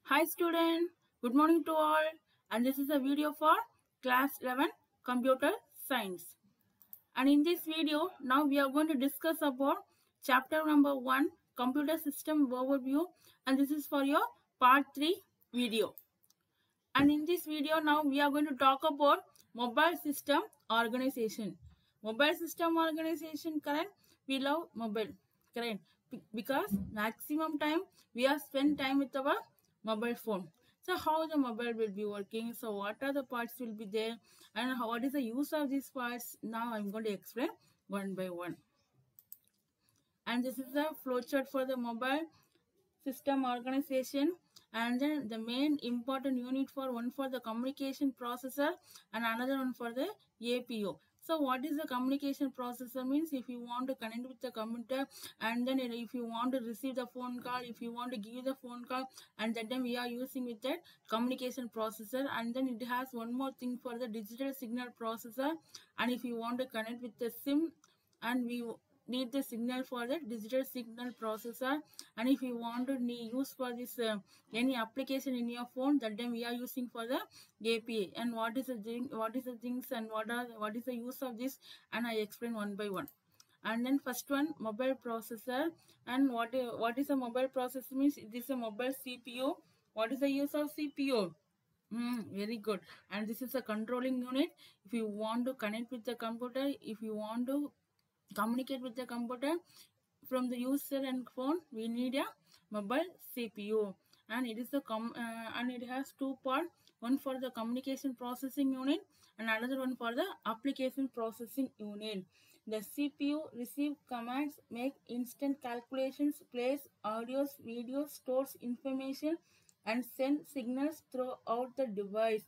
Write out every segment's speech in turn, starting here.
Hi student, good morning to all, and this is a video for class 11 computer science. And in this video now we are going to discuss about chapter number 1 computer system overview, and this is for your part 3 video. And in this video now we are going to talk about mobile system organization. Mobile system organization, correct? We love mobile, correct? Because maximum time we are spend time with our mobile phone. So how the mobile will be working, so what are the parts will be there, and what is the use of these parts, now I'm going to explain one by one. And this is the flowchart for the mobile system organization, and then the main important unit for one for the communication processor and another one for the APU. So what is the communication processor means? If you want to connect with the computer, and then if you want to receive the phone call, if you want to give the phone call, and that time we are using with that communication processor. And then it has one more thing for the digital signal processor, and if you want to connect with the SIM, and we need the signal for the digital signal processor. And if you want to use for this any application in your phone, that time we are using for the API. And what is the things, and what is the use of this, and I explain one by one. And then first one, mobile processor. And what is a mobile processor means? This is a mobile CPU. What is the use of CPU? Very good. And this is a controlling unit. If you want to connect with the computer, if you want to communicate with the computer from the user and phone, we need a mobile CPU. And it is and it has two parts, one for the communication processing unit and another one for the application processing unit. The CPU receive commands, make instant calculations, plays audios, videos, stores information, and send signals throughout the device.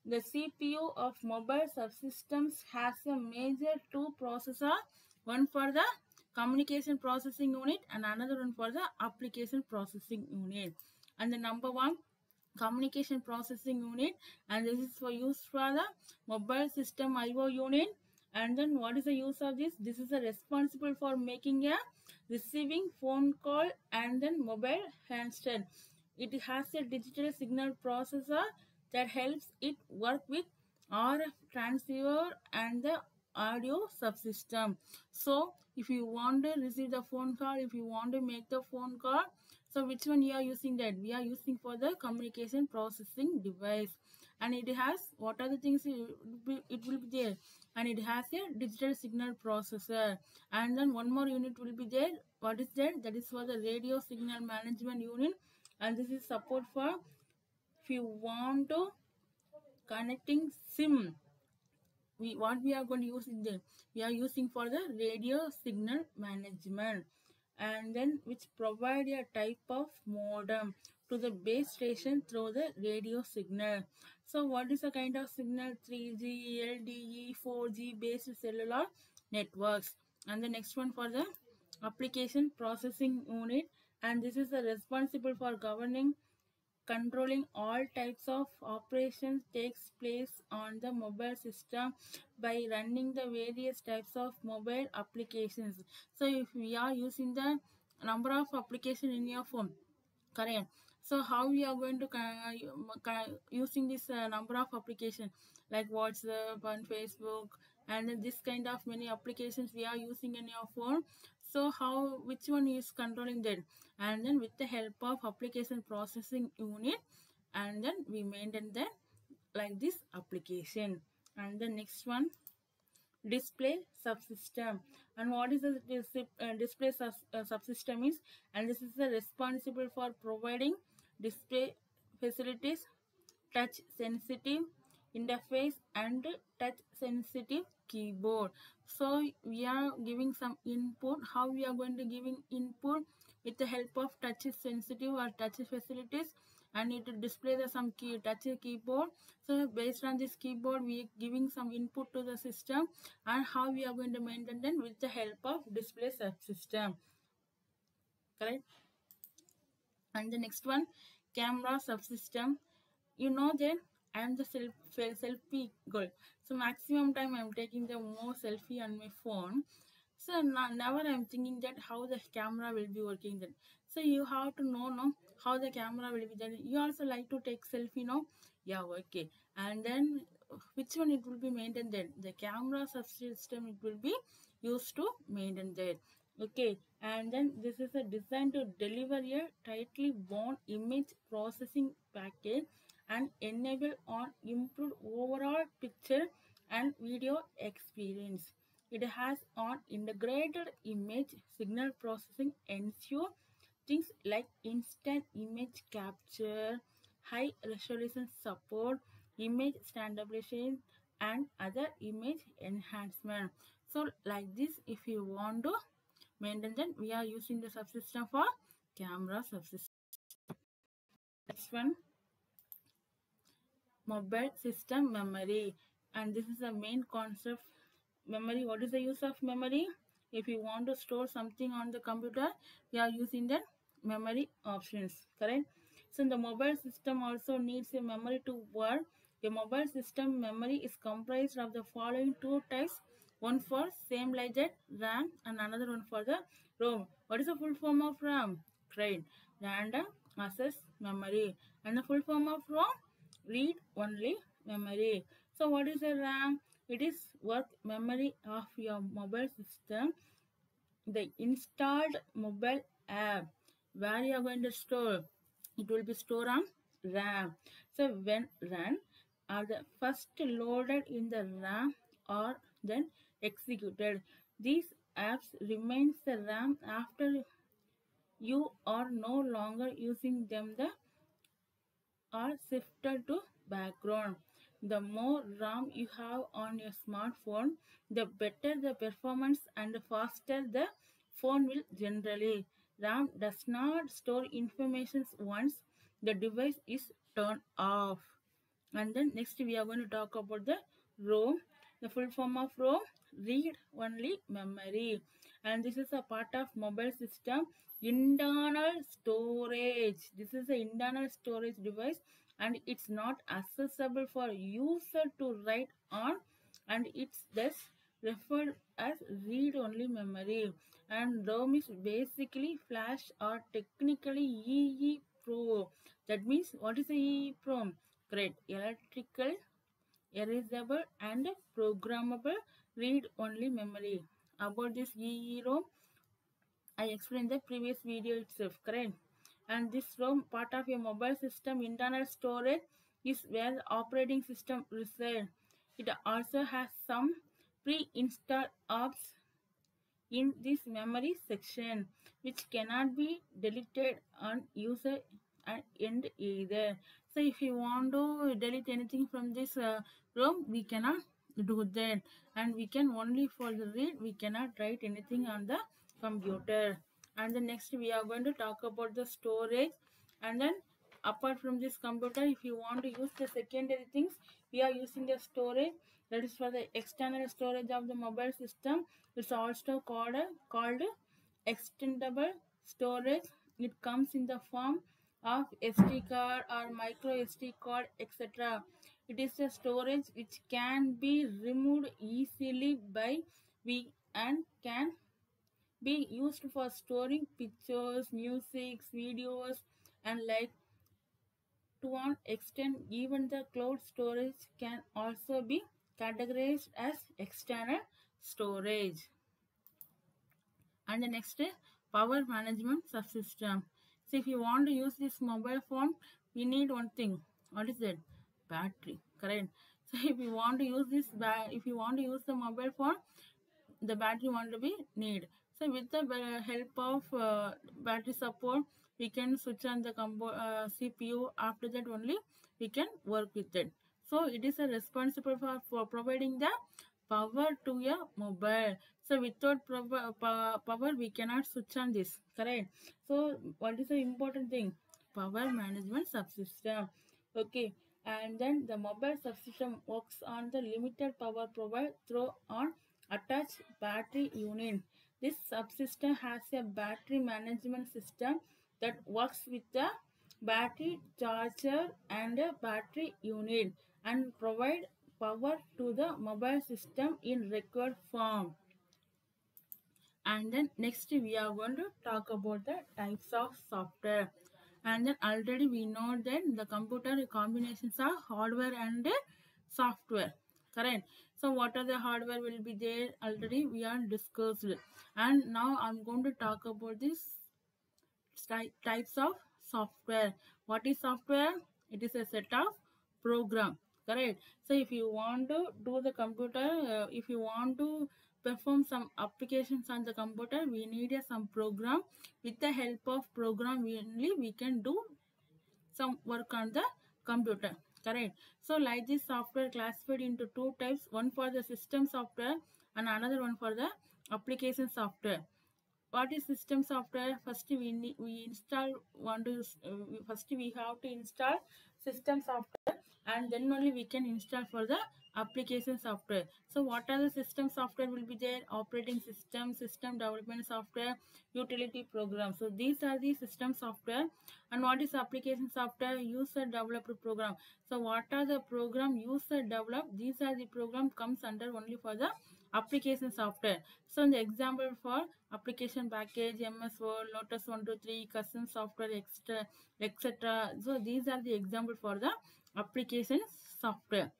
The CPU of mobile subsystems has a major two processor, one for the communication processing unit and another one for the application processing unit. And the number one, communication processing unit, and this is for use for the mobile system IO unit. And then what is the use of this? This is responsible for making a receiving phone call and then mobile handset. It has a digital signal processor that helps it work with RF transceiver and the audio subsystem. So if you want to receive the phone call, if you want to make the phone call, so which one you are using? That we are using for the communication processing device. And it has, what are the things it will be there? And it has a digital signal processor. And then one more unit will be there. What is that? That is for the radio signal management unit. And this is support for if you want to connecting SIM. What we are going to use in there? We are using for the radio signal management, and then which provide a type of modem to the base station through the radio signal. So what is the kind of signal? 3G, LTE, 4G based cellular networks. And the next one for the application processing unit, and this is the responsible for governing, controlling all types of operations takes place on the mobile system by running the various types of mobile applications. So if we are using the number of application in your phone, correct? So how we are going to using this number of application like WhatsApp and Facebook, and then this kind of many applications we are using in your phone. So how, which one is controlling that? And then with the help of application processing unit, and then we maintain that like this application. And the next one, display subsystem. And what is the display subsystem is? And this is the responsible for providing display facilities, touch sensitive interface and touch sensitive keyboard. So we are giving some input. How we are going to giving input? With the help of touch sensitive or touch facilities, and it will display the some touch keyboard. So based on this keyboard we are giving some input to the system, and how we are going to maintain them with the help of display subsystem, correct? And the next one, camera subsystem. You know that I am the selfie girl, so maximum time I am taking the more selfie on my phone. So never I am thinking that how the camera will be working then. So you have to know, no, how the camera will be there. You also like to take selfie, no? Yeah, okay. And then which one it will be maintained then? The camera subsystem it will be used to maintain that. Okay, and then this is a design to deliver a tightly bound image processing package and enable on improved overall picture and video experience. It has on integrated image signal processing ensure things like instant image capture, high resolution support, image stabilization, and other image enhancement. So like this, if you want to maintain, then we are using the subsystem for camera subsystem. Next one, mobile system memory, and this is the main concept. Memory, what is the use of memory? If you want to store something on the computer, we are using the memory options, correct? So the mobile system also needs a memory to work. A mobile system memory is comprised of the following two types, one for same like that RAM and another one for the ROM. What is the full form of RAM? Right, random access memory. And the full form of ROM? Read only memory. So what is a RAM? It is work memory of your mobile system, the installed mobile app where you are going to store. It will be stored on RAM. So when run are the first loaded in the RAM or then executed. These apps remains the RAM after you are no longer using them. The are shifted to background. The more RAM you have on your smartphone, the better the performance and faster the phone will generally. RAM does not store information once the device is turned off. And then next we are going to talk about the ROM. The full form of ROM, read only memory. And this is a part of mobile system internal storage. This is the internal storage device and it's not accessible for user to write on, and it's thus referred as read only memory. And ROM is basically flash or technically EEPROM. That means what is the EEPROM? Great, electrical erasable and programmable read only memory. About this EEPROM I explained the previous video itself, correct? And this ROM part of your mobile system internal storage is where the operating system resides. It also has some pre-installed apps in this memory section which cannot be deleted on user end either. So if you want to delete anything from this ROM, we cannot do that, and we can only for the read, we cannot write anything on the computer. And the next we are going to talk about the storage. And then apart from this computer, if you want to use the secondary things, we are using the storage that is for the external storage of the mobile system. It's also called extendable storage. It comes in the form of SD card or micro SD card, etc. It is a storage which can be removed easily by we and can be used for storing pictures, music, videos, and like to an extent even the cloud storage can also be categorized as external storage. And the next is power management subsystem. So if you want to use this mobile phone, we need one thing. What is that? Battery, correct? So if you want to use this, if you want to use the mobile phone, the battery want to be need. So with the help of battery support, we can switch on the CPU. After that only we can work with it. So it is a responsible for providing the power to your mobile. So without power we cannot switch on this, correct? So what is the important thing? Power management subsystem. Okay, and then the mobile subsystem works on the limited power provided through on attached battery unit. This subsystem has a battery management system that works with the battery charger and a battery unit and provide power to the mobile system in required form. And then next we are going to talk about the types of software. And then already we know that the computer combinations are hardware and software, correct? So what are the hardware will be there, already we are discussed. And now I'm going to talk about this types of software. What is software? It is a set of program, correct? So if you want to do the computer, if you want to perform some applications on the computer, we need some program. With the help of program only we can do some work on the computer, correct? So like this software classified into two types, one for the system software and another one for the application software. What is system software? First we install want to first we have to install system software, and then only we can install for the application software. So what are the system software will be there? Operating system, system development software, utility program. So these are the system software. And what is application software? User developed program. So what are the program user developed? These are the program comes under only for the application software. So in the example for application package, MS Word, Lotus 123, custom software, etc. So these are the example for the application software.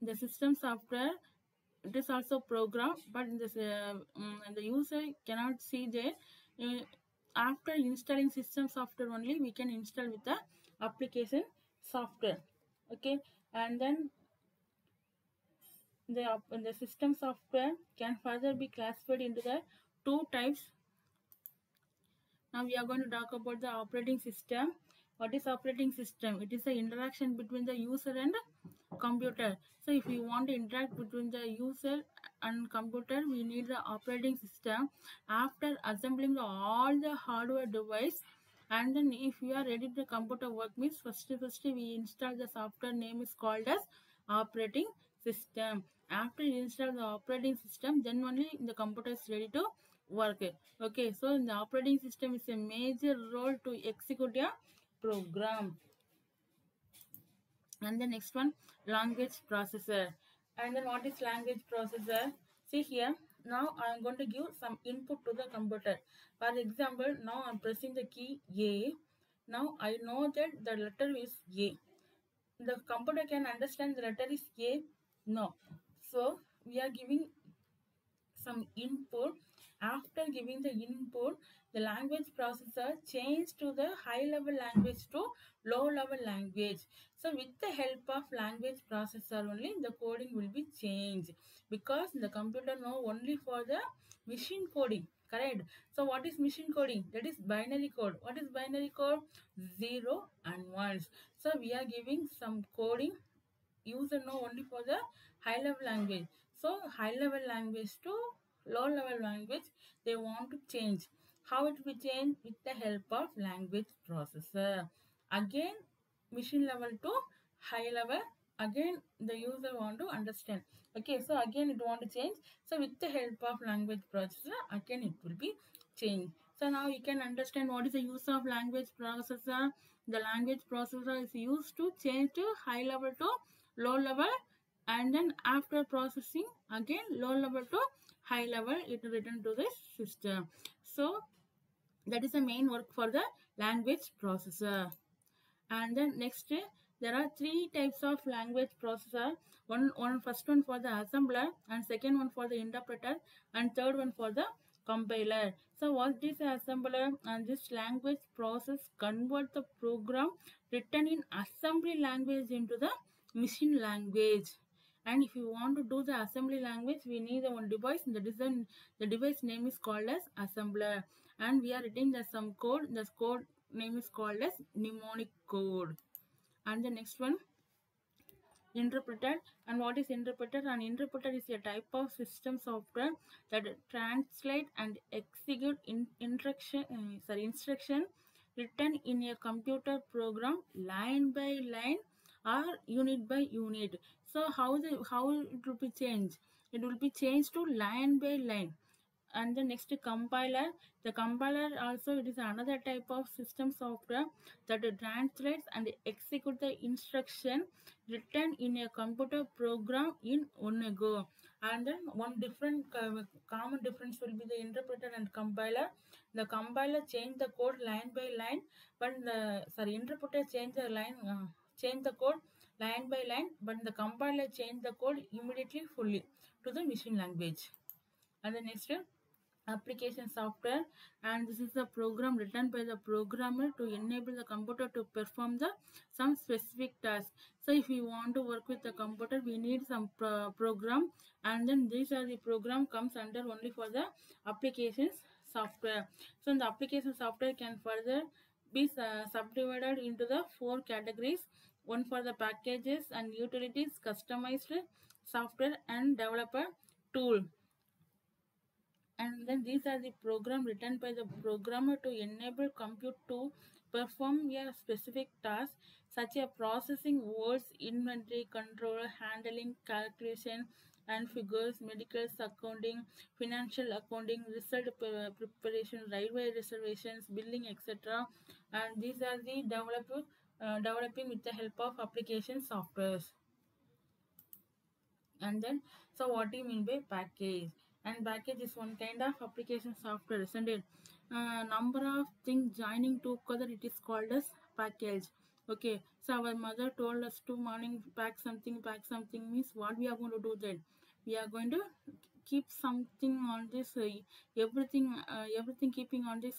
The system software, it is also program, but in this the user cannot see there. After installing system software only we can install with the application software, okay? And then the system software can further be classified into the two types. Now we are going to talk about the operating system. What is operating system? It is the interaction between the user and computer. So if we want to interact between the user and computer, we need the operating system. After assembling all the hardware device, and then if we are ready to computer work means first we install the software name is called as operating system. After you install the operating system, then only the computer is ready to work. Okay, so the operating system is a major role to execute a program. And the next one, language processor. And then what is language processor? See here, now I am going to give some input to the computer. For example, now I am pressing the key A. Now I know that the letter is A. The computer can understand the letter is A? No. So we are giving some input. After giving the input, the language processor changed to the high level language to low level language. So with the help of language processor only the coding will be changed, because the computer know only for the machine coding, correct? So what is machine coding? That is binary code. What is binary code? 0 and 1s. So we are giving some coding, user know only for the high level language. So high level language to low level language they want to change. How it will change? With the help of language processor. Again machine level to high level, again the user want to understand. Okay, so again it want to change. So with the help of language processor again it will be changed. So now you can understand what is the use of language processor. The language processor is used to change to high level to low level, and then after processing again low level to high level it will return to the system. So that is the main work for the language processor. And then next there are three types of language processor. First one for the assembler, and second one for the interpreter, and third one for the compiler. So what is the assembler? And this language process convert the program written in assembly language into the machine language. And if you want to do the assembly language, we need the one device. The device name is called as assembler, and we are writing the some code. This code name is called as mnemonic code. And the next one, interpreter. And what is interpreter? An interpreter is a type of system software that translate and execute instruction written in a computer program line by line or unit by unit. So how it will be changed? It will be changed to line by line. and the next compiler. The compiler also, it is another type of system software that translates and execute the instruction written in a computer program in one go. And then one different common difference will be the interpreter and compiler. The compiler change the code line by line, but the interpreter change the change the code line by line, but the compiler change the code immediately fully to the machine language. And the next application software, and this is a program written by the programmer to enable the computer to perform the some specific task. So if we want to work with the computer, we need some program, and then these are the program comes under only for the applications software. So the application software can further be subdivided into the 4 categories: one for the packages and utilities, customized software, and developer tool. And then these are the program written by the programmer to enable compute to perform a specific task, such as processing words, inventory control, handling calculation and figures, medical accounting, financial accounting, result preparation, railway reservations, billing, etc. And these are the developing with the help of application softwares. And then, so what do you mean by package? And package is one kind of application software, isn't it? Number of things joining together, it is called as package. Okay, so our mother told us to morning pack something means what we are going to do then? We are going to keep something on this everything keeping on this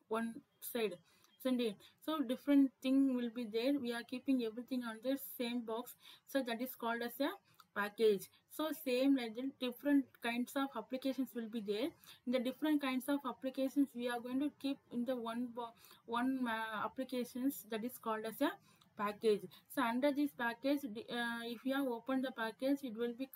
one side, isn't it? So different thing will be there, we are keeping everything on the same box, so that is called as a package. So same like that, different kinds of applications will be there. In the different kinds of applications, we are going to keep in the one applications, that is called as a package. So under this package, if you have opened the package, it will be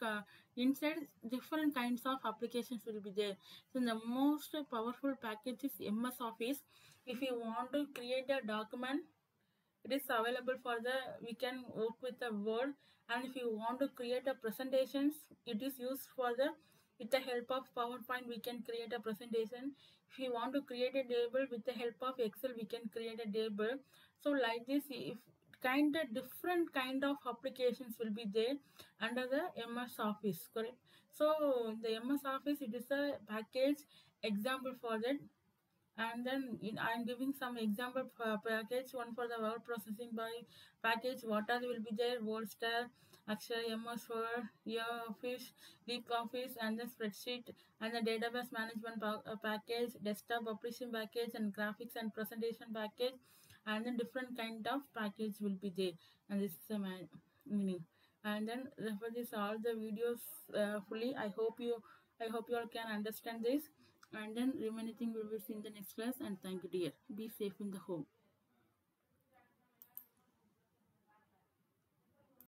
inside different kinds of applications will be there. So the most powerful package is MS Office. If you want to create a document, it is available for the, we can work with the Word. And if you want to create a presentations, it is used for the, with the help of PowerPoint, we can create a presentation. If you want to create a table, with the help of Excel, we can create a table. So like this, if kind of different kind of applications will be there under the MS Office, correct? So the MS Office, it is a package example for that. And then I'm giving some example package. One for the word processing by package, what are will be there: WordStar, Excel, MS Word, Office, LibreOffice, and the spreadsheet, and the database management package, desktop publishing package, and graphics and presentation package. And then different kind of package will be there, and this is the meaning. And then refer this all the videos fully. I hope you all can understand this. And then remaining thing we will see in the next class. And thank you, dear. Be safe in the home.